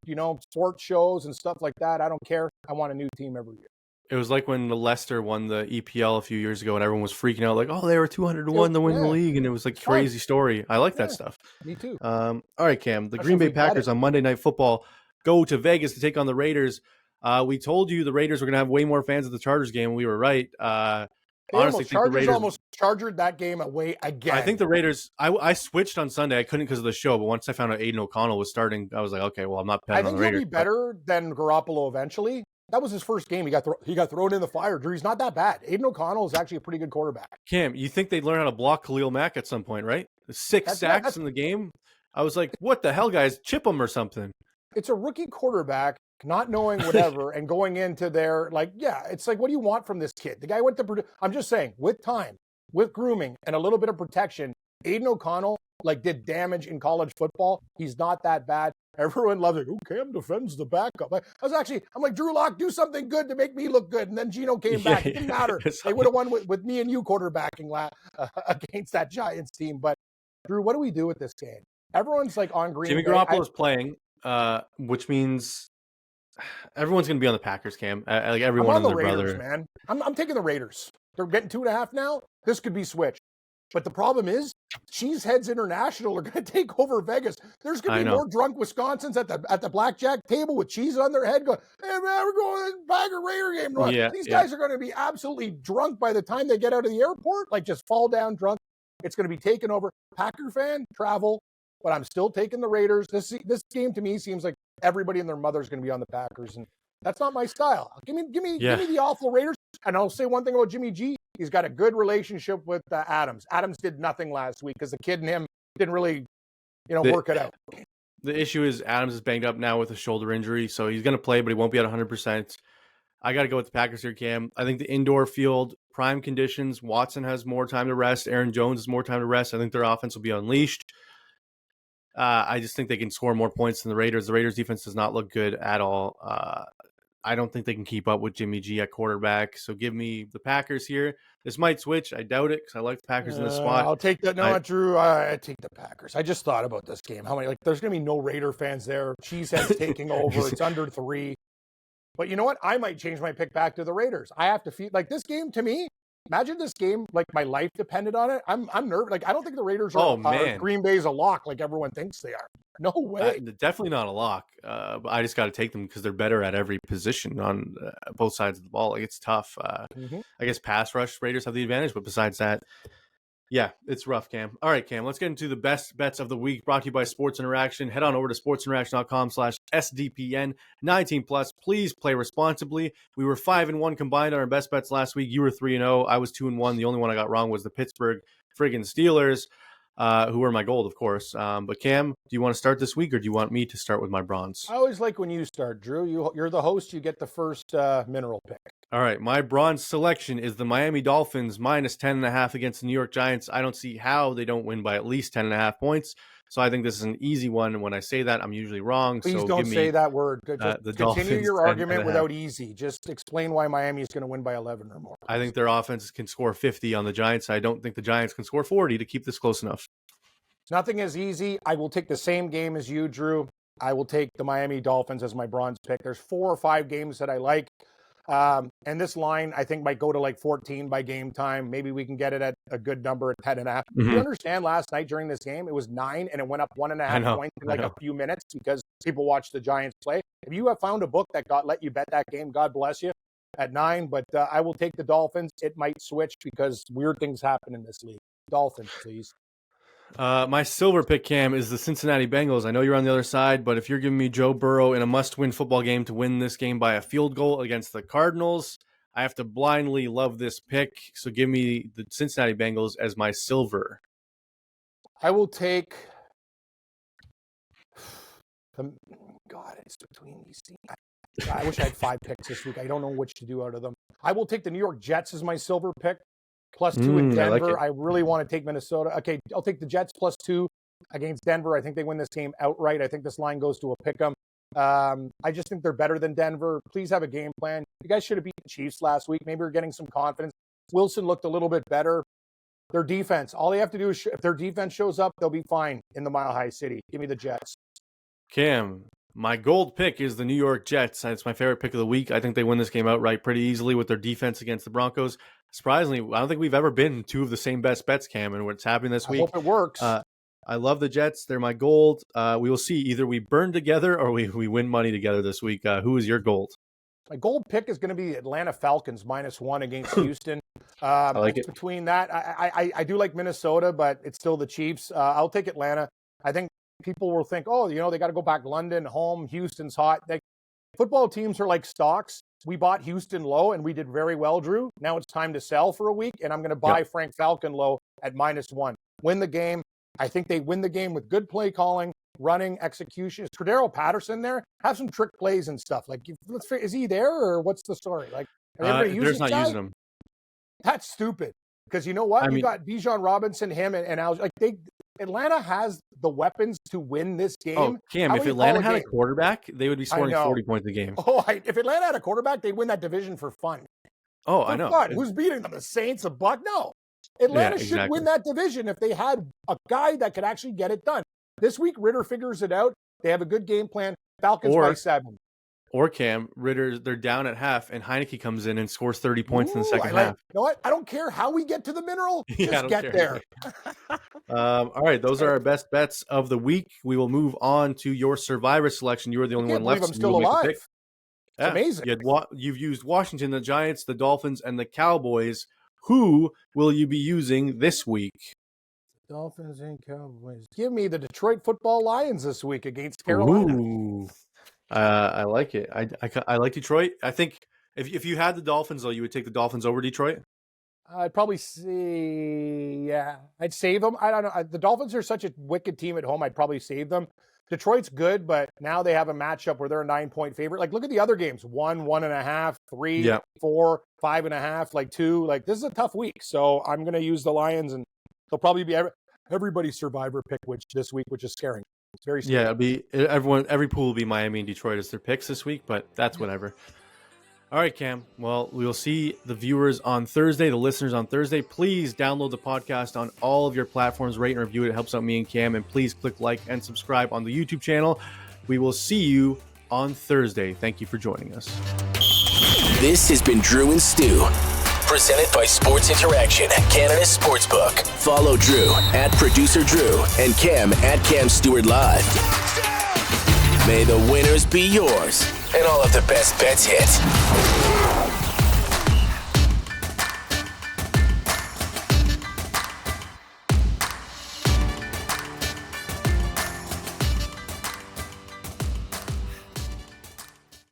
sports shows and stuff like that. I don't care. I want a new team every year. It was like when the Leicester won the EPL a few years ago and everyone was freaking out like, oh, they were 200-1 to win the league. And it was like a crazy story. I like that stuff. Me too. All right, Cam. The Green Bay Packers on Monday Night Football go to Vegas to take on the Raiders. We told you the Raiders were going to have way more fans at the Chargers game. We were right. Honestly, the Raiders almost chargered that game away again. I think the Raiders. I switched on Sunday. I couldn't because of the show, but once I found out Aiden O'Connell was starting, I was like, okay, well, I'm not betting on the Raiders. I think he'll be better than Garoppolo eventually. That was his first game. He got thrown in the fire. Drew, he's not that bad. Aiden O'Connell is actually a pretty good quarterback. Cam, you think they'd learn how to block Khalil Mack at some point, right? 6 sacks in the game. I was like, what the hell, guys? Chip him or something. It's a rookie quarterback not knowing whatever and going into their, it's like, what do you want from this kid? The guy went to Purdue. I'm just saying, with time, with grooming, and a little bit of protection, Aiden O'Connell, did damage in college football. He's not that bad. Everyone loves it. Oh, Cam defends the backup. I'm like, Drew Lock, do something good to make me look good. And then Geno came back. It didn't matter. They would have won with me and you quarterbacking against that Giants team. But, Drew, what do we do with this game? Everyone's on Green Jimmy Bay. Garoppolo is playing, which means everyone's going to be on the Packers, Cam. Everyone and their Raiders, brother. Man. I'm taking the Raiders. They're getting 2.5 now. This could be switched. But the problem is, Cheeseheads International are going to take over Vegas. There's going to be more drunk Wisconsins at the blackjack table with cheese on their head going, hey, man, we're going to the Packer Raider game. Yeah, These guys are going to be absolutely drunk by the time they get out of the airport, just fall down drunk. It's going to be taken over. Packer fan, travel, but I'm still taking the Raiders. This game to me seems like everybody and their mother is going to be on the Packers, and that's not my style. Give me the awful Raiders. And I'll say one thing about Jimmy G. He's got a good relationship with Adams. Adams did nothing last week because the kid and him didn't really, work it out. The issue is Adams is banged up now with a shoulder injury, so he's going to play, but he won't be at 100%. I got to go with the Packers here, Cam. I think the indoor field, prime conditions, Watson has more time to rest. Aaron Jones has more time to rest. I think their offense will be unleashed. I just think they can score more points than the Raiders. The Raiders defense does not look good at all. I don't think they can keep up with Jimmy G at quarterback. So give me the Packers here. This might switch. I doubt it because I like the Packers in this spot. I'll take that. No, Drew. I take the Packers. I just thought about this game. How many? Like, there's going to be no Raider fans there. Cheesehead's taking over. It's under 3. But you know what? I might change my pick back to the Raiders. I have to feel like this game to me. Imagine this game, like my life depended on it. I'm nervous. Like, I don't think the Raiders are Green Bay's a lock like everyone thinks they are. No way. Definitely not a lock. But I just got to take them because they're better at every position on both sides of the ball. Like, it's tough. I guess pass rush Raiders have the advantage, but besides that, yeah, it's rough, Cam. All right, Cam, let's get into the best bets of the week brought to you by Sports Interaction. Head on over to sportsinteraction.com/SDPN. 19 plus. Please play responsibly. We were 5-1 combined on our best bets last week. You were 3-0. I was 2-1. The only one I got wrong was the Pittsburgh friggin' Steelers, who were my gold, of course. But Cam, do you want to start this week or do you want me to start with my bronze? I always like when you start, Drew. You're the host. You get the first mineral pick. All right, my bronze selection is the Miami Dolphins -10.5 against the New York Giants. I don't see how they don't win by at least 10.5 points. So I think this is an easy one. And when I say that, I'm usually wrong. Please so don't say that word. The continue your argument without easy. Just explain why Miami is going to win by 11 or more. I think their offense can score 50 on the Giants. I don't think the Giants can score 40 to keep this close enough. Nothing is easy. I will take the same game as you, Drew. I will take the Miami Dolphins as my bronze pick. There's 4 or 5 games that I like. And this line, I think, might go to like 14 by game time. Maybe we can get it at a good number at 10.5. You understand last night during this game, it was 9 and it went up 1.5 points in like a few minutes because people watched the Giants play. If you have found a book that let you bet that game, God bless you, at 9. But I will take the Dolphins. It might switch because weird things happen in this league. Dolphins, please. My silver pick, Cam, is the Cincinnati Bengals. I know you're on the other side, but if you're giving me Joe Burrow in a must-win football game to win this game by a field goal against the Cardinals, I have to blindly love this pick. So give me the Cincinnati Bengals as my silver. I will take... God, it's between these teams. I wish I had 5 picks this week. I don't know which to do out of them. I will take the New York Jets as my silver pick. +2 in Denver. I really want to take Minnesota. Okay, I'll take the Jets +2 against Denver. I think they win this game outright. I think this line goes to a pick 'em. I just think they're better than Denver. Please have a game plan. You guys should have beat the Chiefs last week. Maybe we're getting some confidence. Wilson looked a little bit better. Their defense, all they have to do is if their defense shows up, they'll be fine in the Mile High City. Give me the Jets. Cam, my gold pick is the New York Jets. It's my favorite pick of the week. I think they win this game outright pretty easily with their defense against the Broncos. Surprisingly, I don't think we've ever been 2 of the same best bets, Cam, and what's happening this week. I hope it works. I love the Jets. They're my gold. We will see. Either we burn together or we win money together this week. Who is your gold? My gold pick is going to be Atlanta Falcons -1 against Houston. I like it. Between that, I do like Minnesota, but it's still the Chiefs. I'll take Atlanta. I think people will think, oh, they got to go back London, home, Houston's hot. Football teams are like stocks. We bought Houston low, and we did very well, Drew. Now it's time to sell for a week, and I'm going to buy Frank Falcon low at -1. Win the game. I think they win the game with good play calling, running, execution. Is Cordero Patterson there? Have some trick plays and stuff. Like, is he there, or what's the story? Like, they're not using him. That's stupid. Because you know what? You got Bijan Robinson, him, and Al. Like, Atlanta has the weapons to win this game. Oh, Cam, if Atlanta had a quarterback, they would be scoring 40 points a game. Oh, if Atlanta had a quarterback, they'd win that division for fun. Oh, I know. Fun. Who's beating them? The Saints, a Buck? No. Atlanta should win that division if they had a guy that could actually get it done. This week, Ritter figures it out. They have a good game plan. Falcons by 7. Or Cam, Ritter, they're down at half, and Heineke comes in and scores 30 points in the second half. You know what? I don't care how we get to the mineral. Just get there. All right, those are our best bets of the week. We will move on to your Survivor selection. You are the only one left. I'm still alive. It's amazing. You've used Washington, the Giants, the Dolphins, and the Cowboys. Who will you be using this week? Dolphins and Cowboys. Give me the Detroit Football Lions this week against Carolina. Ooh. I like it. I like Detroit. I think if you had the Dolphins, though, you would take the Dolphins over Detroit? I'd probably I'd save them. I don't know. The Dolphins are such a wicked team at home. I'd probably save them. Detroit's good, but now they have a matchup where they're a 9-point favorite. Like, look at the other games. 1, 1.5, 3, 4, 5.5, like 2. Like, this is a tough week. So I'm going to use the Lions, and they'll probably be everybody's survivor pick this week, which is scary. It's very stable. It'll be every pool will be Miami and Detroit as their picks this week, but that's whatever. All right, Cam. Well, we'll see the viewers on Thursday, the listeners on Thursday. Please download the podcast on all of your platforms, rate and review it. It helps out me and Cam. And please click like and subscribe on the YouTube channel. We will see you on Thursday. Thank you for joining us. This has been Drew and Stu, presented by Sports Interaction, Canada's Sportsbook. Follow Drew at Producer Drew and Cam at Cam Stewart Live. May the winners be yours and all of the best bets hit.